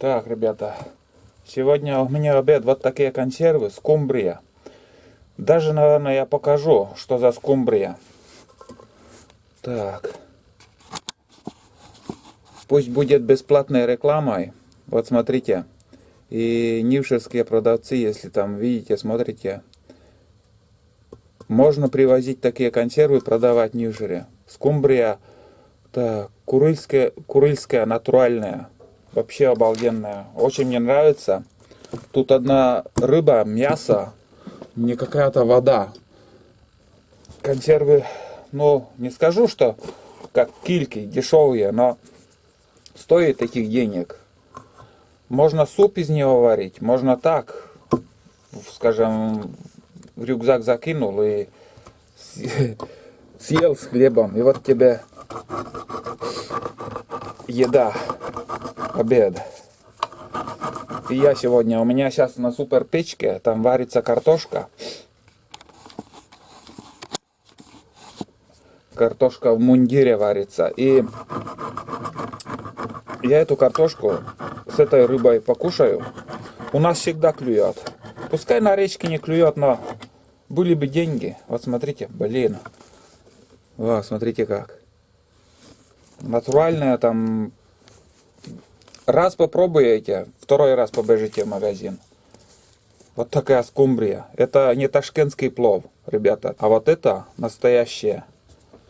Так, ребята, сегодня у меня обед вот такие консервы, скумбрия. Даже, наверное, я покажу, что за скумбрия. Так. Пусть будет бесплатной рекламой. Вот смотрите. И нившевские продавцы, если там видите, смотрите. Можно привозить такие консервы, продавать в Нившере. Скумбрия, так, курильская, натуральная. Вообще обалденная. Очень мне нравится. Тут одна рыба, мясо, не какая-то вода. Консервы, ну, не скажу, что как кильки, дешевые, но стоит таких денег. Можно суп из него варить, можно так, скажем, в рюкзак закинул и съел с хлебом. И вот тебе еда, обед. И я сегодня, у меня сейчас на супер печке, там варится картошка. Картошка в мундире варится. И я эту картошку с этой рыбой покушаю. У нас всегда клюет. Пускай на речке не клюет, но были бы деньги. Вот смотрите, блин. О, смотрите как. Натуральная там. Раз попробуете, второй раз побежите в магазин. Вот такая скумбрия. Это не ташкентский плов, ребята. А вот это настоящее.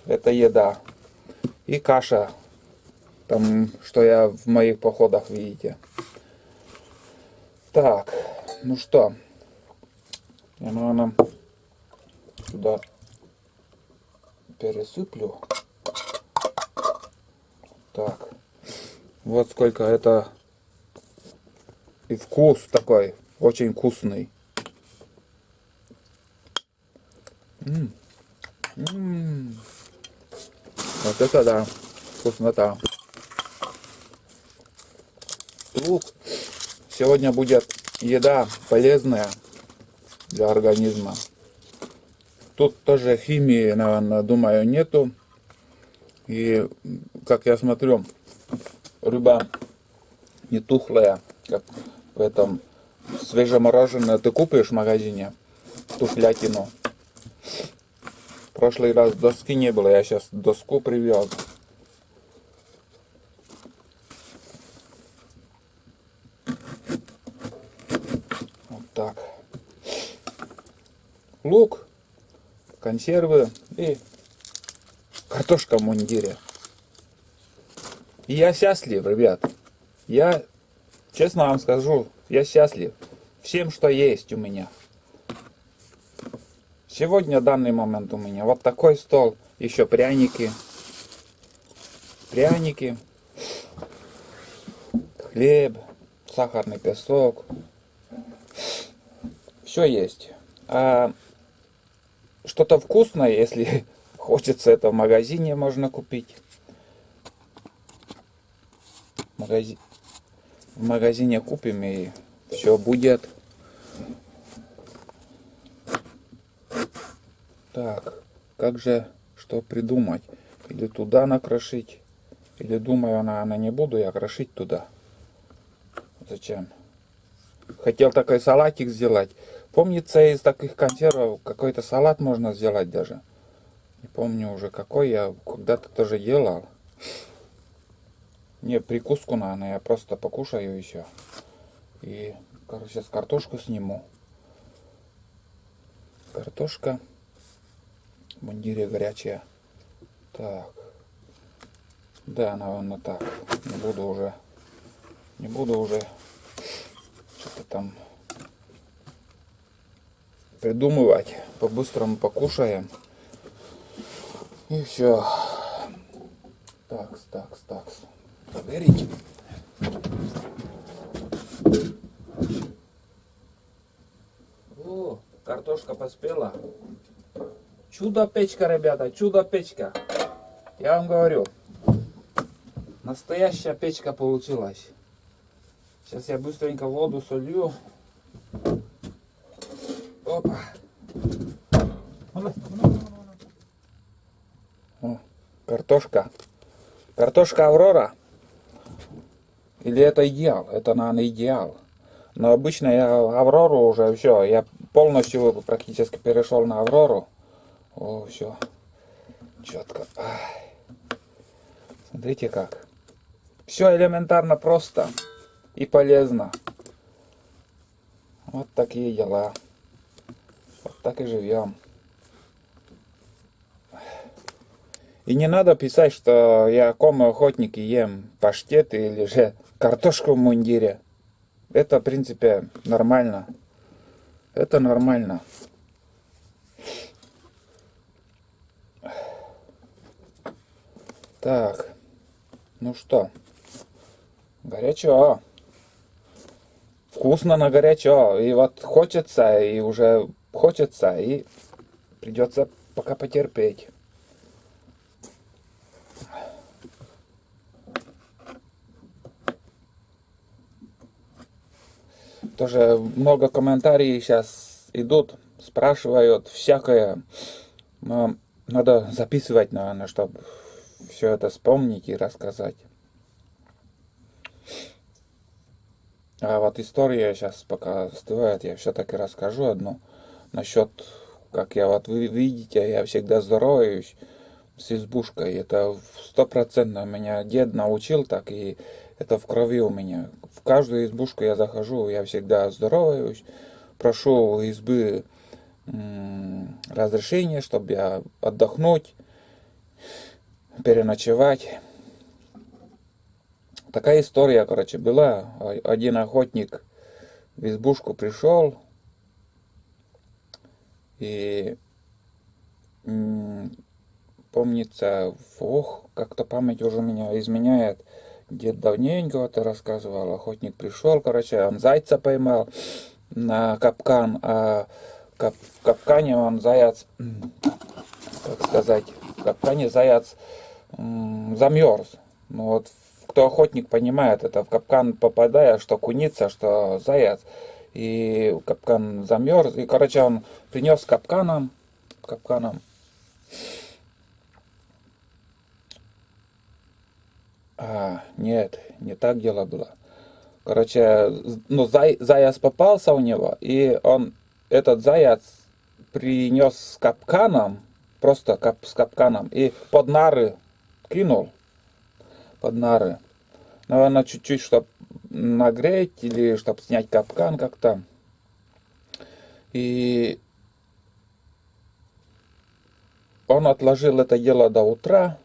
Это еда. И каша. Там, что я в моих походах видите. Так, ну что. Я, наверное, сюда пересыплю. Так. Вот сколько это. И вкус такой. Очень вкусный. Вот это да. Вкуснота. Лук. Сегодня будет еда полезная для организма. Тут тоже химии, наверное, думаю, нету. И, как я смотрю, рыба не тухлая, как в этом свежемороженое ты купишь в магазине, тухлятину. В прошлый раз доски не было, я сейчас доску привез. Вот так. Лук, консервы и картошка в мундире. И я счастлив, ребят. Я, честно вам скажу, я счастлив всем, что есть у меня. Сегодня, данный момент у меня вот такой стол. Еще пряники. Пряники. Хлеб. Сахарный песок. Все есть. А что-то вкусное, если хочется, это в магазине можно купить. В магазине купим и все будет. Так, как же, что придумать? Или туда накрошить, или думаю, она не буду я крошить туда. Зачем? Хотел такой салатик сделать. Помнится, из таких консервов какой-то салат можно сделать даже. Не помню уже какой, я когда-то тоже делал. Не, прикуску, наверное, я просто покушаю еще. И, короче, сейчас картошку сниму. Картошка. В мундире горячая. Так. Да, наверное, так. Не буду уже что-то там придумывать. По-быстрому покушаем. И все. Такс. Проверить. О, картошка поспела. Чудо-печка, ребята, чудо-печка. Я вам говорю. Настоящая печка получилась. Сейчас я быстренько воду солью. Опа. О, картошка. Картошка Аврора. Или это идеал? Это, наверное, идеал. Но обычно я Аврору уже все, я полностью практически перешел на Аврору. О, все, четко. Смотрите как. Все элементарно просто и полезно. Вот такие дела. Вот так и живем. И не надо писать, что я конный охотник и ем паштет или же картошку в мундире. Это, в принципе, нормально. Это нормально. Так. Ну что? Горячо. Вкусно на горячо. И вот хочется, и уже хочется, и придется пока потерпеть. Тоже много комментариев сейчас идут, спрашивают всякое. Но надо записывать, наверное, чтобы все это вспомнить и рассказать. А вот история сейчас пока остывает, я все-таки расскажу одну. Насчет, как я вот вы видите, я всегда здороваюсь с избушкой. Это 100% меня дед научил так, и это в крови у меня. В каждую избушку я захожу, я всегда здороваюсь, прошу у избы разрешение, чтобы я отдохнуть, переночевать. Такая история, короче, была. Один охотник в избушку пришел и помнится, как-то память уже меня изменяет. Дед давненько это рассказывал. Охотник пришел, короче, он зайца поймал на капкан, а в капкане он заяц, как сказать, в капкане заяц замерз. Ну вот, кто охотник понимает, это в капкан попадая, что куница, что заяц. И капкан замерз. И, короче, он принес капканом. Нет, не так дело было. Короче, ну, заяц попался у него, и он, этот заяц принес с капканом, просто с капканом, и под нары кинул, под нары. Наверное, чуть-чуть, чтобы нагреть или чтобы снять капкан как-то. И он отложил это дело до утра.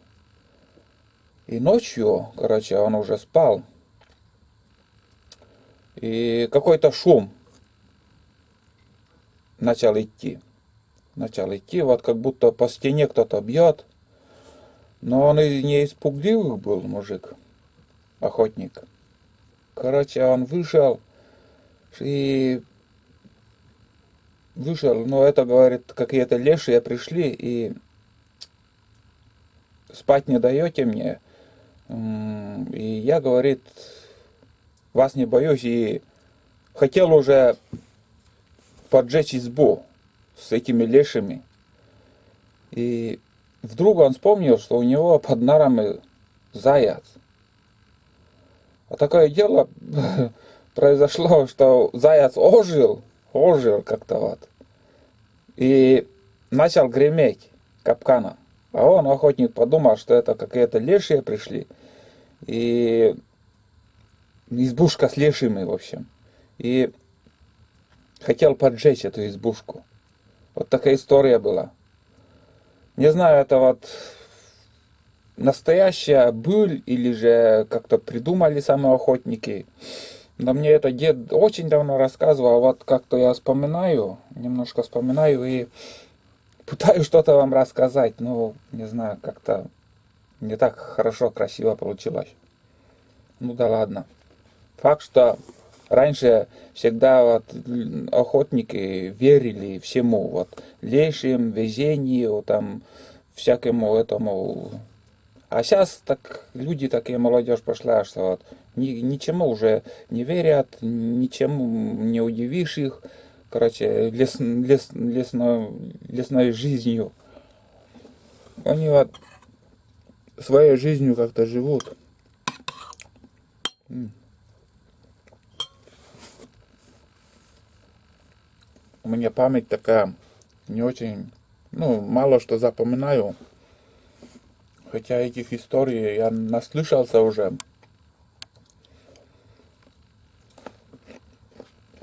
И ночью, короче, он уже спал. И какой-то шум начал идти. Вот как будто по стене кто-то бьет. Но он и не из пугливых был мужик, охотник. Короче, он вышел, но это, говорит, какие-то лешие пришли и спать не даете мне. И я, говорит, вас не боюсь, и хотел уже поджечь избу с этими лешими. И вдруг он вспомнил, что у него под нарами заяц. А такое дело произошло, что заяц ожил как-то вот. И начал греметь капканом. А он, охотник, подумал, что это какие-то лешие пришли. И избушка с лешими, в общем. И хотел поджечь эту избушку. Вот такая история была. Не знаю, это вот настоящая быль или же как-то придумали сами охотники. Но мне это дед очень давно рассказывал. Вот как-то я немножко вспоминаю и пытаюсь что-то вам рассказать. Ну, не знаю, как-то не так хорошо, красиво получилось. Ну да ладно. Факт, что раньше всегда вот охотники верили всему. Вот лешим, везению, там, всякому этому. А сейчас так люди, такие молодежь пошла, что вот ничему уже не верят, ничему не удивишь их. Короче, лесной жизнью. Они вот своей жизнью как-то живут. У меня память такая не очень, ну, мало что запоминаю. Хотя этих историй я наслышался уже.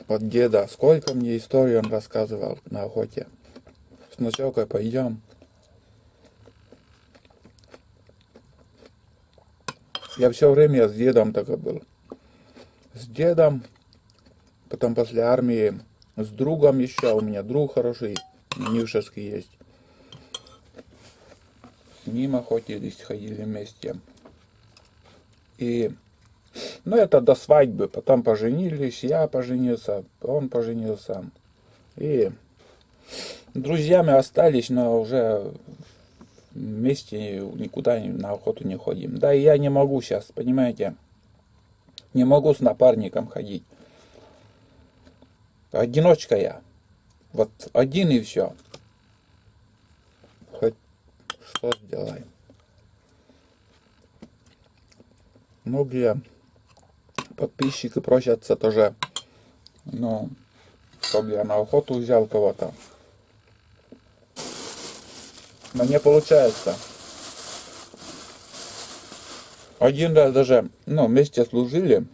От деда. Сколько мне историй он рассказывал на охоте. С ночевкой пойдем. Я все время с дедом такой был. С дедом, потом после армии с другом еще. У меня друг хороший, Нившевский есть. С ним охотились, ходили вместе. И, ну, это до свадьбы. Потом поженились, я поженился, он поженился. И друзьями остались, но уже вместе никуда на охоту не ходим. Да и я не могу сейчас, понимаете, не могу с напарником ходить. Одиночка я. Вот один и все. Хоть что сделаем. Многие подписчики просятся тоже, ну, чтобы я на охоту взял кого-то. Но не получается. Один раз даже, ну, вместе служили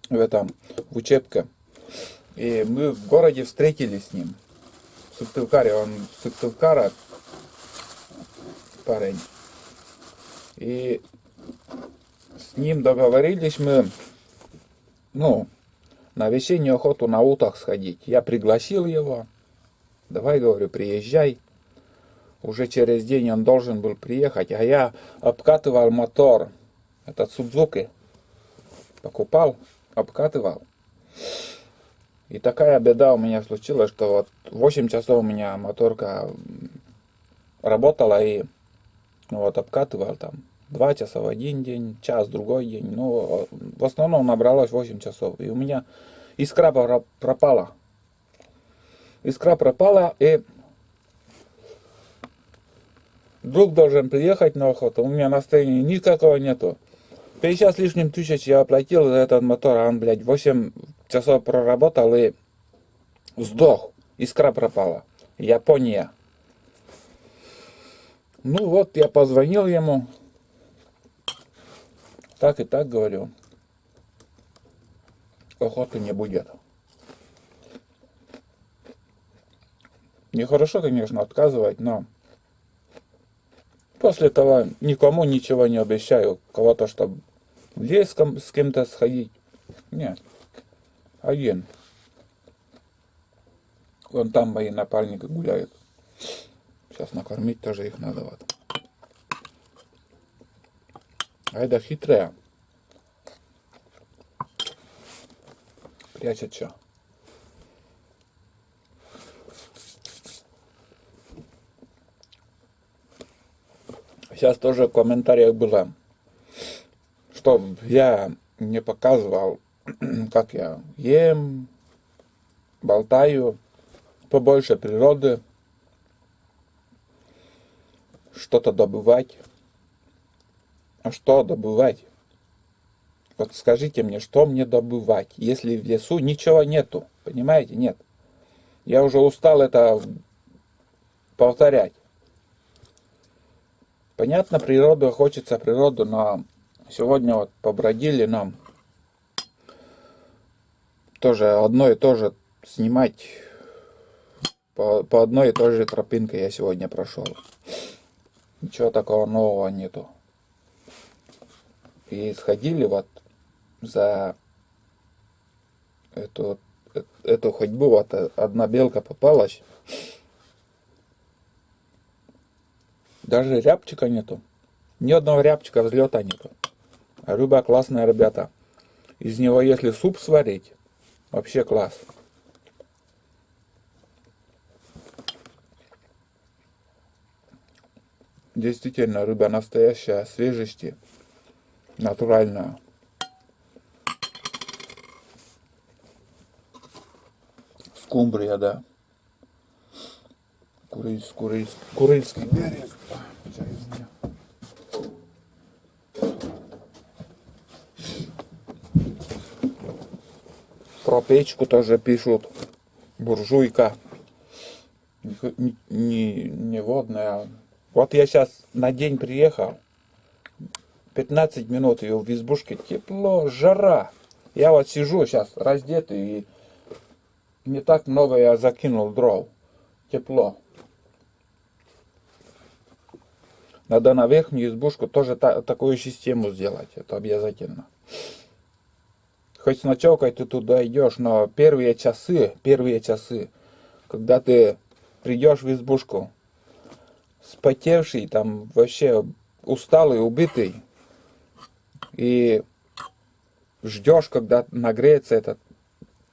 в учебке. И мы в городе встретились с ним. В Сыктывкаре, он с Сыктывкара парень. И с ним договорились мы, ну, на весеннюю охоту на уток сходить. Я пригласил его. Давай, говорю, приезжай. Уже через день он должен был приехать, а я обкатывал мотор. Этот Судзуки. Покупал, обкатывал. И такая беда у меня случилась, что вот 8 часов у меня моторка работала, и ну, вот обкатывал там 2 часа в один день, час в другой день. Ну, в основном набралось 8 часов. И у меня искра пропала. Искра пропала, и друг должен приехать на охоту. У меня настроения никакого нету. 50 с лишним тысяч я оплатил за этот мотор, а он, блядь, 8 часов проработал и сдох. Искра пропала. Япония. Ну вот, я позвонил ему. Так и так говорю. Охоты не будет. Нехорошо, конечно, отказывать, но после того никому ничего не обещаю. Кого-то, чтобы в лес с кем-то сходить. Нет. Один. Вон там мои напарники гуляют. Сейчас накормить тоже их надо. Вот. Айда хитрая. Прячется. Сейчас тоже в комментариях было, что я не показывал, как я ем, болтаю, побольше природы, что-то добывать. А что добывать? Вот скажите мне, что мне добывать, если в лесу ничего нету? Понимаете? Нет. Я уже устал это повторять. Понятно, природу, хочется природу, но сегодня вот побродили нам. Тоже одно и то же снимать. По одной и той же тропинке я сегодня прошел. Ничего такого нового нету. И сходили вот за эту ходьбу. Вот одна белка попалась. Даже рябчика нету. Ни одного рябчика, взлета нету. А рыба классная, ребята. Из него если суп сварить, вообще класс. Действительно, рыба настоящая, свежести, натуральная. Скумбрия, да. Курильский берег. Про печку тоже пишут. буржуйка. Не водная. Вот я сейчас на день приехал. 15 минут ее в избушке. Тепло, жара. Я вот сижу сейчас раздетый и не так много я закинул дров. Тепло. Надо на верхнюю избушку тоже такую систему сделать. Это обязательно. Хоть с ночевкой ты туда идешь, но первые часы, когда ты придешь в избушку, спотевший, там вообще усталый, убитый, и ждешь, когда нагреется эта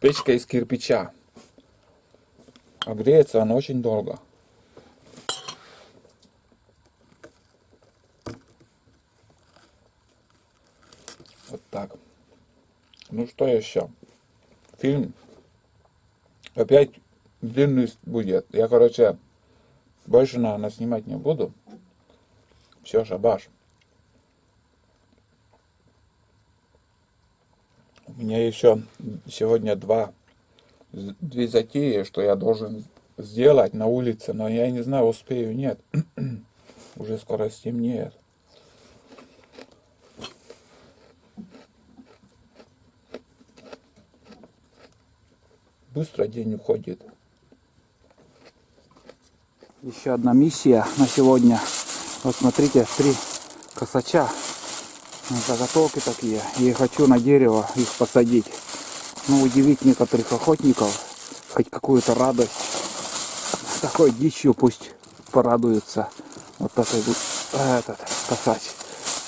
печка из кирпича. А греется она очень долго. Вот так. Ну что еще? Фильм опять длинный будет. Я, короче, больше, наверное, снимать не буду. Все, шабаш. У меня еще сегодня две затеи, что я должен сделать на улице, но я не знаю, успею, нет. Уже скоро стемнеет. Быстро день уходит. Еще одна миссия на сегодня. Вот смотрите, 3 косача. Заготовки такие. И хочу на дерево их посадить. Ну, удивить некоторых охотников. Хоть какую-то радость. Такой дичью пусть порадуются. Вот такой этот косач.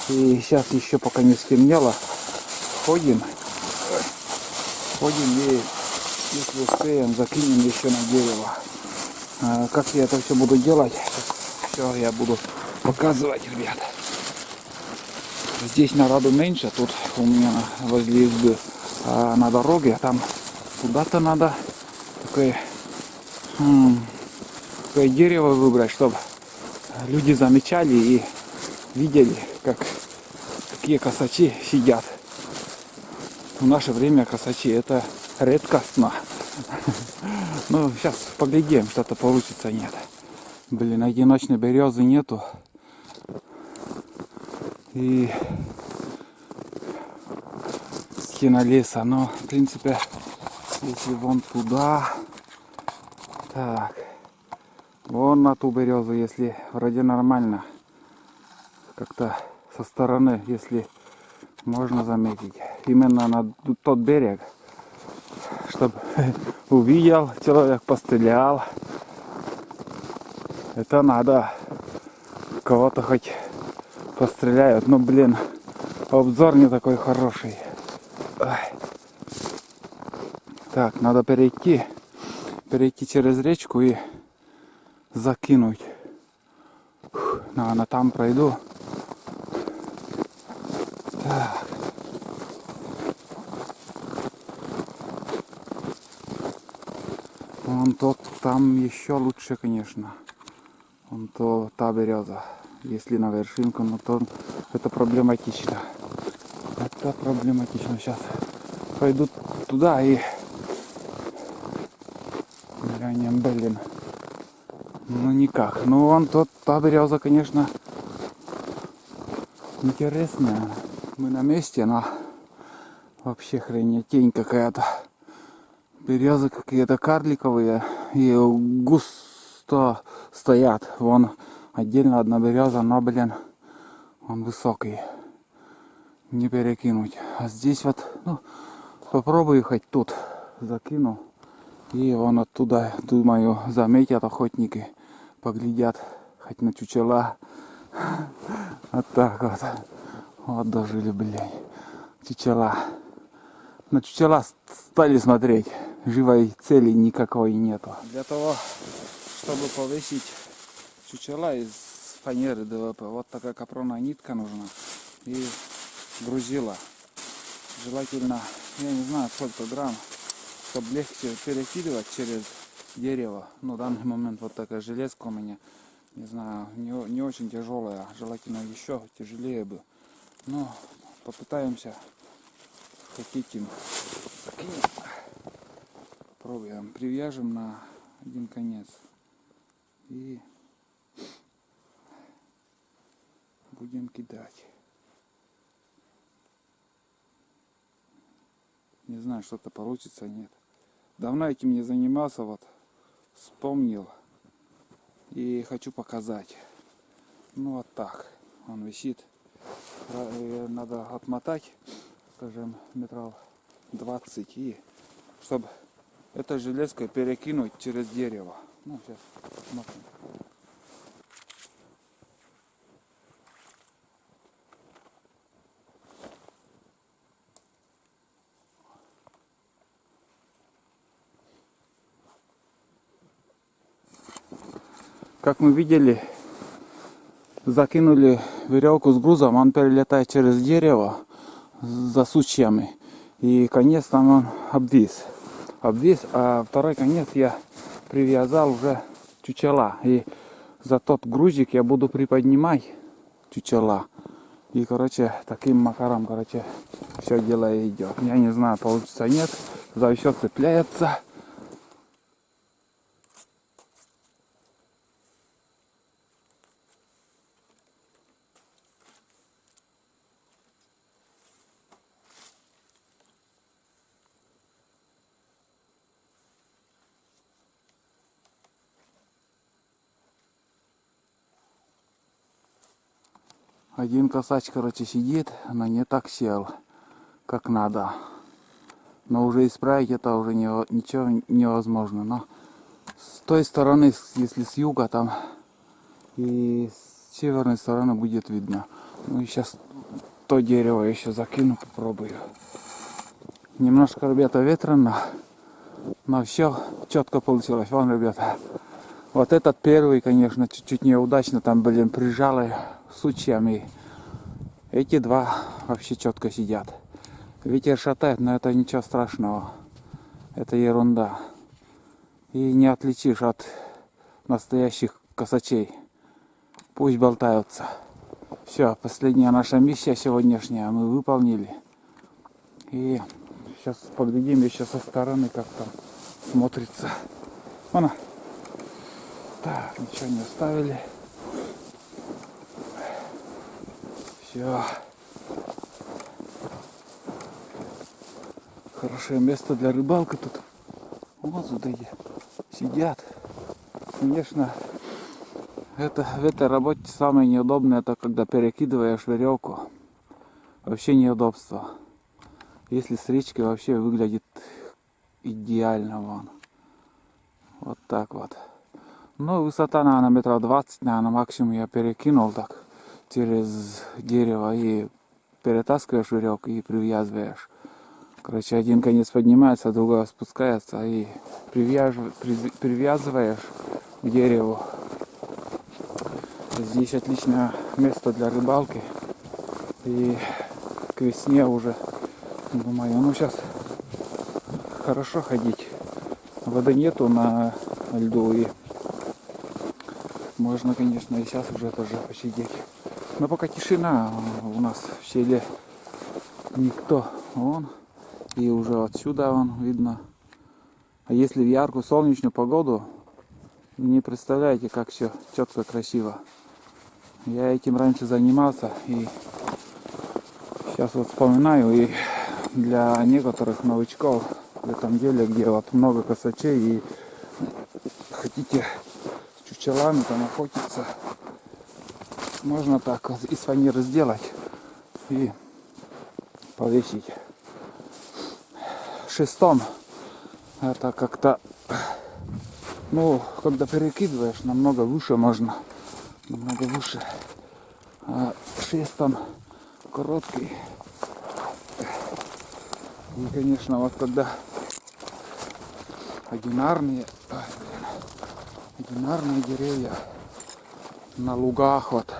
И сейчас еще пока не стемнело. Ходим и если успеем, закинем еще на дерево. Как я это все буду делать, все я буду показывать, ребят. Здесь народу меньше, тут у меня возле избы, а на дороге там куда-то надо такое дерево выбрать, чтобы люди замечали и видели, какие косачи сидят. В наше время косачи это редкостно. Ну, сейчас поглядим, что-то получится, нет. Блин, одиночной березы нету. И стена леса. Но, в принципе, если вон туда. Так. Вон на ту березу, если вроде нормально. Как-то со стороны, если можно заметить. Именно на тот берег. Чтобы увидел человек, пострелял. Это надо. Кого-то хоть постреляют. Но, блин, обзор не такой хороший. Ай. Так, надо перейти через речку и закинуть. Наверное, там пройду. Так. Вон тот, там еще лучше, конечно. Вон та береза. Если на вершинку, но то это проблематично. Это проблематично. Сейчас пойду туда и глянем, блин. Ну никак. Ну вон та береза, конечно, интересная. Мы на месте, но вообще хренотень какая-то. Березы какие-то карликовые и густо стоят. Вон отдельно одна береза, но, блин, он высокий. Не перекинуть. А здесь вот, ну, попробую хоть тут закину. И вон оттуда, думаю, заметят охотники, поглядят хоть на чучела. Вот так вот. Вот дожили, блин. Чучела. На чучела стали смотреть. Живой цели никакой нету. Для того, чтобы повесить чучела из фанеры ДВП, вот такая капроновая нитка нужна. И грузила. Желательно, я не знаю сколько грамм, чтобы легче перекидывать через дерево. Но в данный момент вот такая железка у меня, не знаю, не очень тяжелая. Желательно еще тяжелее бы. Но попытаемся хоть этим закинем. попробуем. Привяжем на один конец. И будем кидать. Не знаю, что-то получится, нет. Давно этим не занимался, вот вспомнил. И хочу показать. Ну вот так. Он висит. Надо отмотать, скажем, метров 20. И чтобы этой железкой перекинуть через дерево. Ну, сейчас смотрим. Как мы видели, закинули веревку с грузом, он перелетает через дерево за сучьями. И конец там он обвис. А второй конец я привязал уже чучела. И за тот грузик я буду приподнимать чучела. И, таким макаром, все дело идет. Я не знаю, получится нет. За все цепляется. Один косач, сидит, но не так сел, как надо. Но уже исправить это уже ничего невозможно. Но с той стороны, если с юга там и с северной стороны будет видно. Ну и сейчас то дерево еще закину, попробую. Немножко, ребята, ветрено, но все четко получилось. Вон, ребята, вот этот первый, конечно, чуть-чуть неудачно там, прижало сучьями. Эти два вообще четко сидят. Ветер шатает, но это ничего страшного. Это ерунда. И не отличишь от настоящих косачей. Пусть болтаются. Все, последняя наша миссия сегодняшняя мы выполнили. И сейчас поглядим еще со стороны, как там смотрится. Вон. Так, ничего не оставили. Все. Хорошее место для рыбалки тут. Вот сюда сидят. Конечно, в этой работе самое неудобное, это когда перекидываешь веревку. Вообще неудобство. Если с речки вообще выглядит идеально вон. Вот так вот. Ну, высота, наверное, метров 20, наверное, максимум я перекинул так через дерево и перетаскиваешь веревку и привязываешь. Один конец поднимается, другой спускается и привязываешь к дереву. Здесь отличное место для рыбалки. И к весне уже, думаю, ну сейчас хорошо ходить. Воды нету на льду и можно, конечно, и сейчас уже тоже посидеть. Но пока тишина у нас в селе. Никто. Вон. И уже отсюда вон видно. А если в яркую солнечную погоду, не представляете, как все четко, красиво. Я этим раньше занимался и сейчас вот вспоминаю, и для некоторых новичков в этом деле, где вот много косачей и хотите с чучелами там охотиться, можно так вот из фанеры сделать и повесить. Шестом это как-то, ну, когда перекидываешь, намного выше можно, намного выше. А шестом короткий. И, конечно, вот когда одинарные деревья на лугах, вот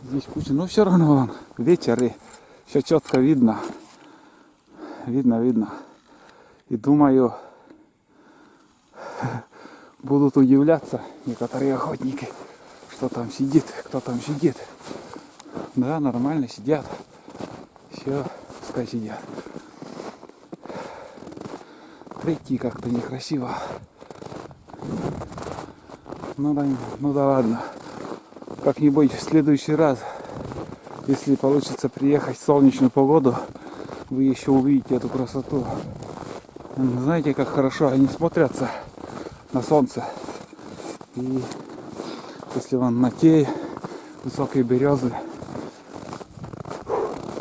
здесь куча, но все равно вон ветер и все четко видно. Видно. И думаю, будут удивляться некоторые охотники, что там сидит, кто там сидит. Да, нормально сидят. Все, пускай сидят. прийти как-то некрасиво. Ну да ладно. Как-нибудь в следующий раз, если получится приехать в солнечную погоду, вы еще увидите эту красоту. Знаете, как хорошо они смотрятся на солнце. И если вон на те высокие березы.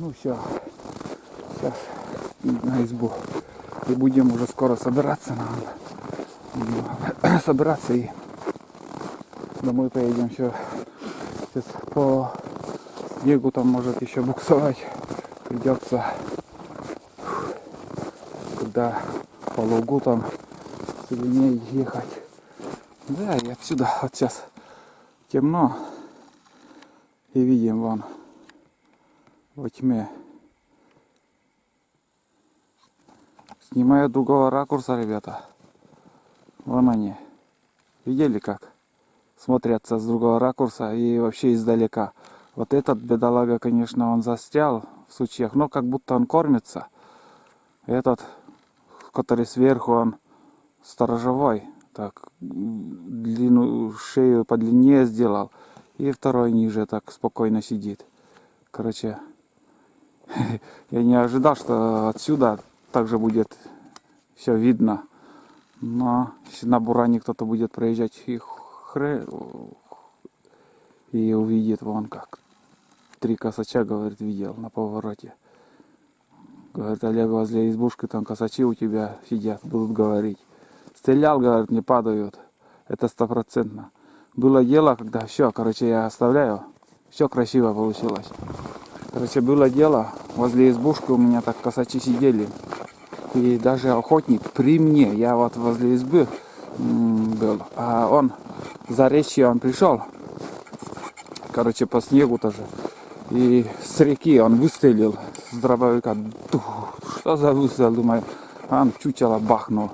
Ну все. Сейчас на избу. И будем уже скоро собираться. Собираться и домой поедем. Все. Сейчас по снегу там может еще буксовать. Придется. Когда по лугу там сильнее ехать. Да, и отсюда вот сейчас темно. И видим вон во тьме. Снимаю другого ракурса, ребята. Вон они. Видели как? Смотрятся с другого ракурса и вообще издалека. Вот этот бедолага, конечно, он застрял в сучьях, но как будто он кормится. Этот, который сверху, он сторожевой. Так, длину, шею подлиннее сделал. И второй ниже так спокойно сидит. Короче, я не ожидал, что отсюда также будет все видно. Но если на буране кто-то будет проезжать и увидит вон как. 3 косача, говорит, видел на повороте. Говорит, Олег, возле избушки там косачи у тебя сидят, будут говорить. Стрелял, говорит, не падают. Это 100%. Было дело, когда все, короче, я оставляю. Все красиво получилось. Короче, было дело, возле избушки у меня так косачи сидели. И даже охотник при мне, я вот возле избы был. А он, за речью он пришел. Короче, по снегу тоже. И с реки он выстрелил с дробовика. Что за выстрел, думаю. Он чучело бахнул.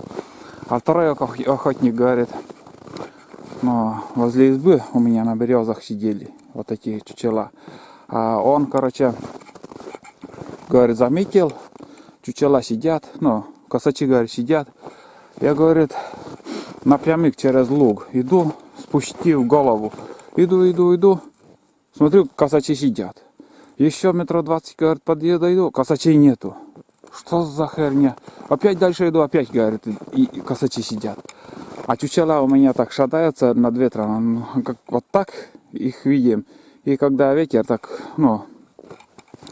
А второй охотник говорит, ну, возле избы у меня на березах сидели вот такие чучела. А он, короче, говорит, заметил, чучела сидят, ну, косачи, говорит, сидят. Я, говорит, напрямик через луг иду, спустив голову. Иду, смотрю, косачи сидят. Еще метров 20, говорит, подъеду, косачей нету. Что за херня? Опять дальше иду, опять, говорит, и косачи сидят. А чучела у меня так шатаются над ветром, как вот так их видим. И когда ветер так, ну,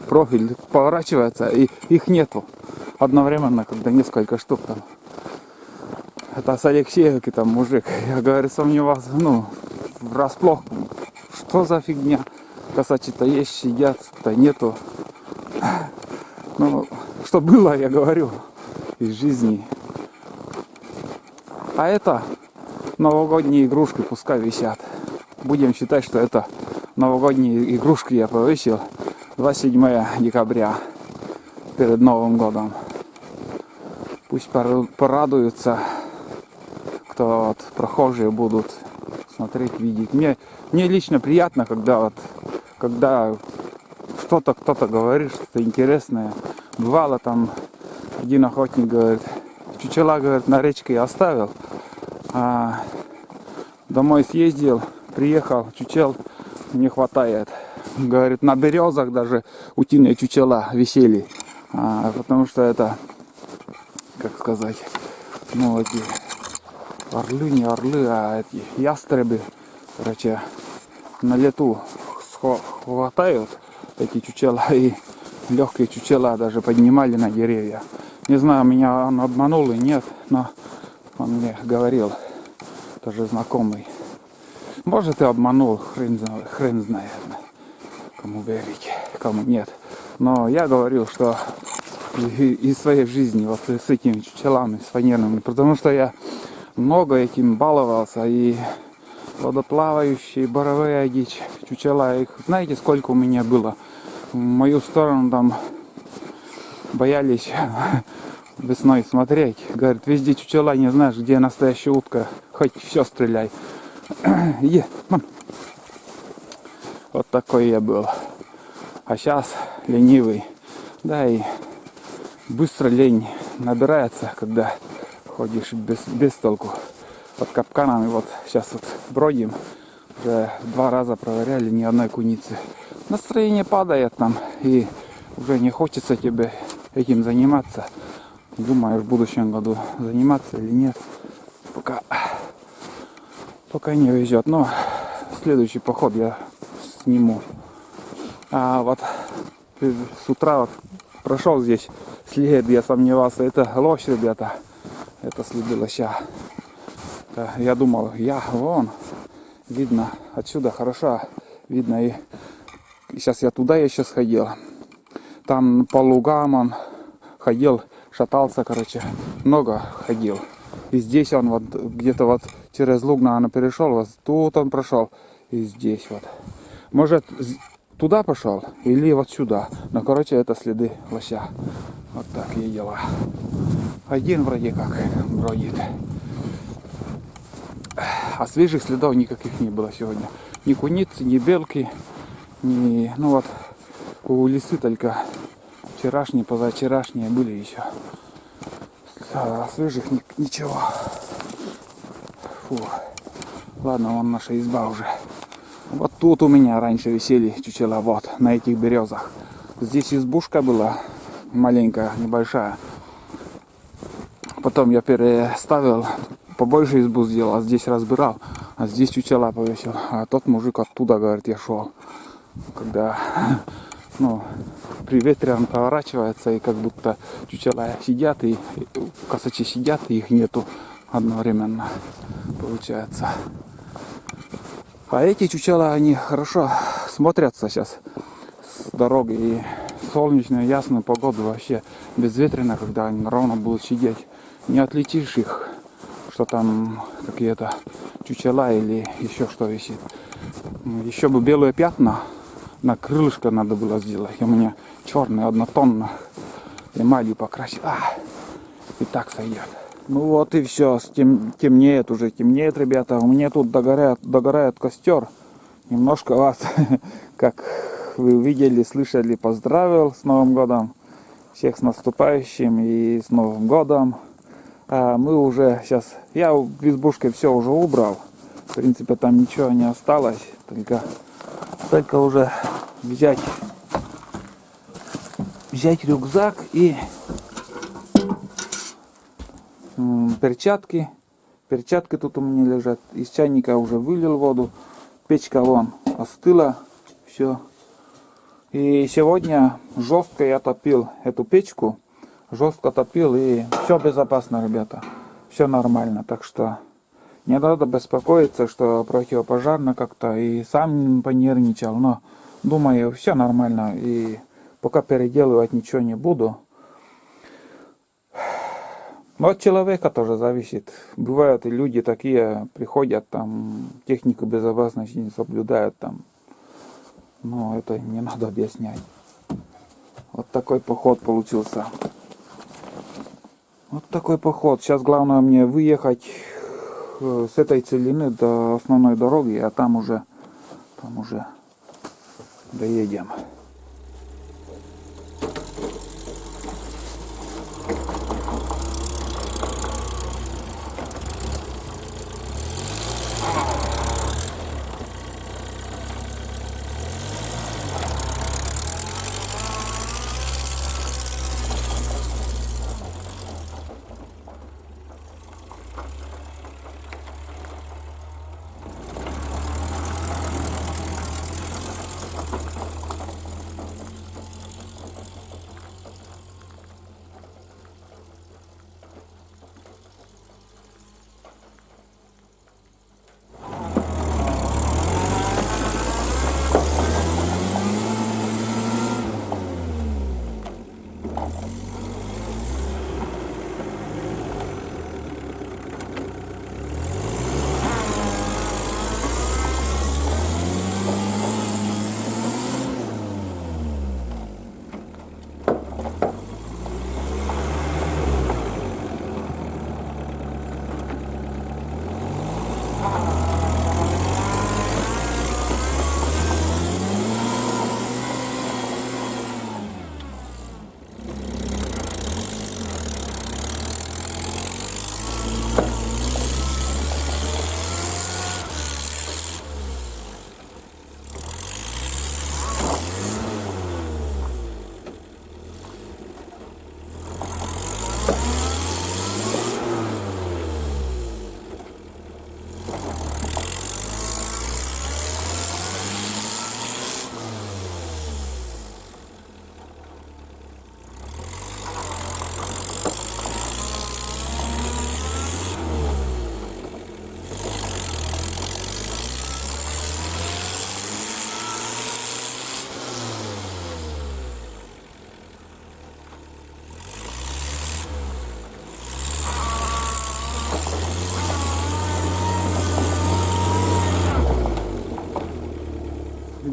профиль поворачивается, и их нету. Одновременно, когда несколько штук там. Это с Алексеевки там мужик. Я, говорю, сомневался, ну, врасплох. Что за фигня? Косачи-то есть, сидят-то нету. Ну, что было, я говорю, из жизни. А это новогодние игрушки пускай висят. Будем считать, что это новогодние игрушки я повесил 27 декабря перед Новым годом. Пусть порадуются, кто вот прохожие будут смотреть, видеть. Мне лично приятно, когда что-то кто-то говорит, что-то интересное. Бывало там один охотник говорит, чучела, говорит, на речке оставил, а домой съездил, приехал, чучел не хватает. Говорит, на березах даже утиные чучела висели, потому что это, как сказать, ну эти орлы, не орлы, а эти ястребы, короче, на лету хватают эти чучела, и легкие чучела даже поднимали на деревья. Не знаю, меня он обманул или нет, но он мне говорил, тоже знакомый. Может, и обманул, хрен знает, кому верить, кому нет. Но я говорил, что из своей жизни вот с этими чучелами, с фанерными, потому что я много этим баловался, и водоплавающие, боровая дичь, чучела, их знаете, сколько у меня было? В мою сторону там боялись весной смотреть. Говорит, везде чучела, не знаешь, где настоящая утка, хоть все стреляй. Вот такой я был. А сейчас ленивый. Да, и быстро лень набирается, когда ходишь без толку под капканами. Вот сейчас вот бродим, уже 2 раза проверяли, ни одной куницы. Настроение падает там, и уже не хочется тебе этим заниматься. Думаешь, в будущем году заниматься или нет. Пока не везет. Но следующий поход я сниму. А вот с утра вот прошел здесь след, я сомневался, это лось, ребята. Это следы лося. Я думал, вон, видно, отсюда хорошо видно. И сейчас я туда еще сходил. Там по лугам он ходил, шатался, короче, много ходил. И здесь он вот где-то вот через луг, наверное, перешел, вот тут он прошел. И здесь вот. Может, туда пошел или вот сюда. Но, короче, это следы лося. Вот такие дела. Один вроде как бродит. А свежих следов никаких не было сегодня. Ни куницы, ни белки, ни... Ну вот, у лисы только вчерашние, позавчерашние были еще. А свежих ничего. Фу. Ладно, вон наша изба уже. Вот тут у меня раньше висели чучела, вот, на этих березах. Здесь избушка была, маленькая, небольшая. Потом я переставил, побольше избу сделал, а здесь разбирал. А здесь чучела повесил. А тот мужик оттуда, говорит, я шел. Когда, ну, при ветре он поворачивается, и как будто чучела сидят, и косачи сидят, и их нету одновременно, получается. А эти чучела, они хорошо смотрятся сейчас с дороги. И солнечную, ясную погоду вообще безветренно, когда они ровно будут сидеть. Не отличишь их, что там какие-то чучела или еще что висит. Еще бы белые пятна на крылышко надо было сделать. У меня черные, однотонно. Эмалью покрасить. И так сойдет. Ну вот и все. Темнеет уже. Темнеет, ребята. У меня тут догорает костер. Немножко вас, как вы видели, слышали, поздравил с Новым годом. Всех с наступающим и с Новым годом. А мы уже сейчас... Я в избушке все уже убрал. В принципе, там ничего не осталось. Только уже взять рюкзак и перчатки. Перчатки тут у меня лежат. Из чайника уже вылил воду. Печка вон остыла. Все. И сегодня жестко я топил эту печку. Жестко топил, и все безопасно, ребята. Все нормально. Так что не надо беспокоиться, что противопожарно как-то. И сам понервничал. Но думаю, все нормально. И пока переделывать ничего не буду. Но от человека тоже зависит. Бывают и люди такие, приходят, там, технику безопасности не соблюдают, там. Но это не надо объяснять. Вот такой поход получился. Вот такой поход. Сейчас главное мне выехать с этой целины до основной дороги, а там уже доедем.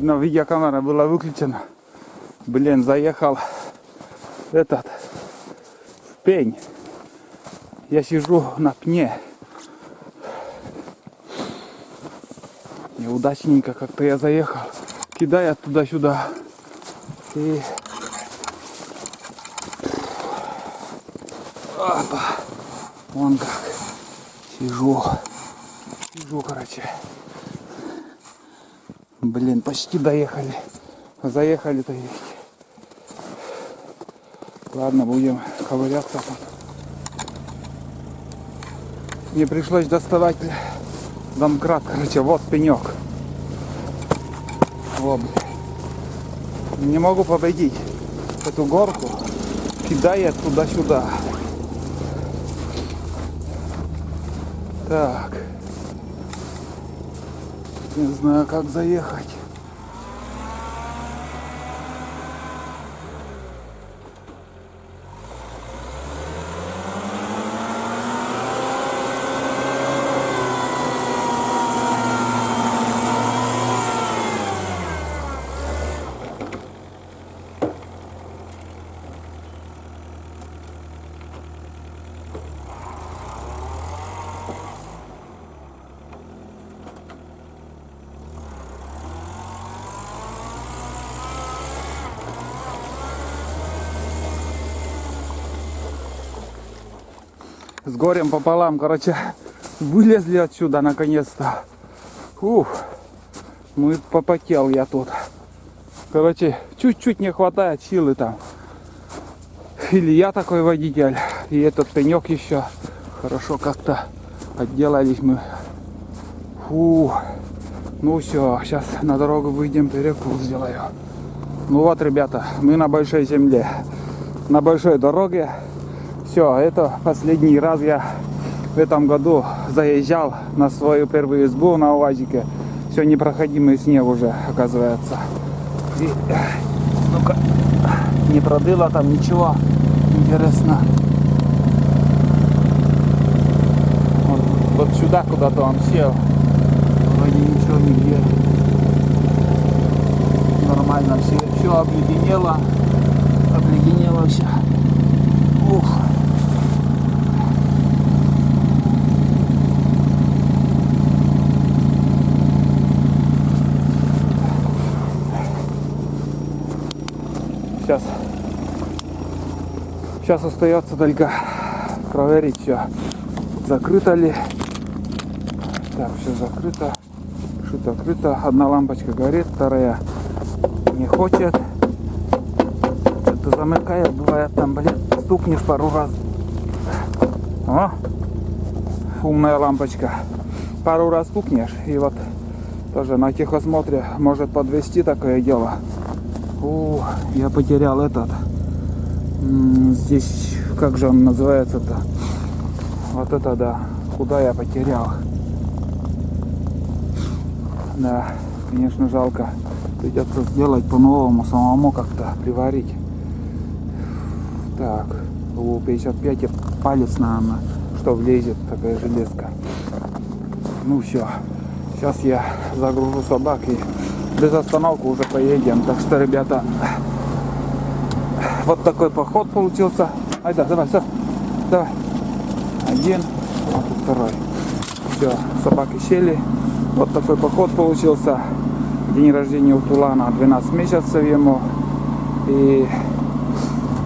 Но видеокамера была выключена. Блин, заехал в пень. Я сижу на пне. Неудачненько как-то я заехал. Кидая туда-сюда. И... Опа. Вон как. Сижу, короче. Блин, почти доехали. Заехали-то есть. Ладно, будем ковыряться тут. Мне пришлось доставать домкрат, короче, вот пенек. Вот. Не могу победить эту горку, кидая туда-сюда. Так. Не знаю, как заехать. С горем пополам, короче, вылезли отсюда наконец-то. Ух, ну и попотел я тут. Короче, чуть-чуть не хватает силы там. Или я такой водитель, и этот пенек еще. Хорошо как-то отделались мы. Фу. Ну все, сейчас на дорогу выйдем, перекус сделаю. Ну вот, ребята, мы на большой земле, на большой дороге. Все, это последний раз я в этом году заезжал на свою первую избу на УАЗике. Все, непроходимый снег уже, оказывается. И, ну-ка, не продыло там ничего. Интересно. Вот сюда куда-то он сел. Вроде ничего нигде. Нормально все обледенело. Обледенело все. Ух. Сейчас остается только проверить все, закрыто ли. Так, все закрыто, что-то открыто. Одна лампочка горит, вторая не хочет. Что-то замыкает, бывает там, блин, стукнешь пару раз. О, умная лампочка. Пару раз стукнешь, и вот тоже на техосмотре может подвести такое дело. Я потерял этот. Здесь, как же он называется-то? Вот это да. Куда я потерял? Да, конечно, жалко. Придется сделать по-новому, самому как-то приварить. Так, у 55 палец, наверное, что влезет такая железка. Ну все. Сейчас я загружу собак и без остановки уже поедем. Так что, ребята, вот такой поход получился. Айда, давай, все. Давай. Один, а тут второй. Все, собаки сели. Вот такой поход получился. День рождения у Тулана, 12 месяцев ему. И,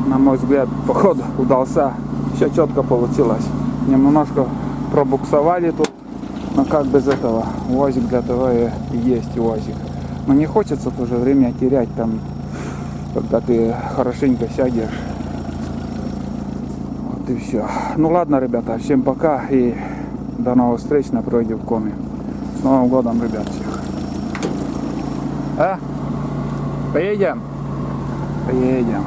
на мой взгляд, поход удался. Все четко получилось. Немножко пробуксовали тут. Но как без этого? УАЗик для того и есть УАЗик. Но не хочется тоже время терять там, когда ты хорошенько сядешь. Вот и все. Ну ладно, ребята, всем пока и до новых встреч на Пройдевкоме. С Новым годом, ребят, всех. А? Поедем? Поедем.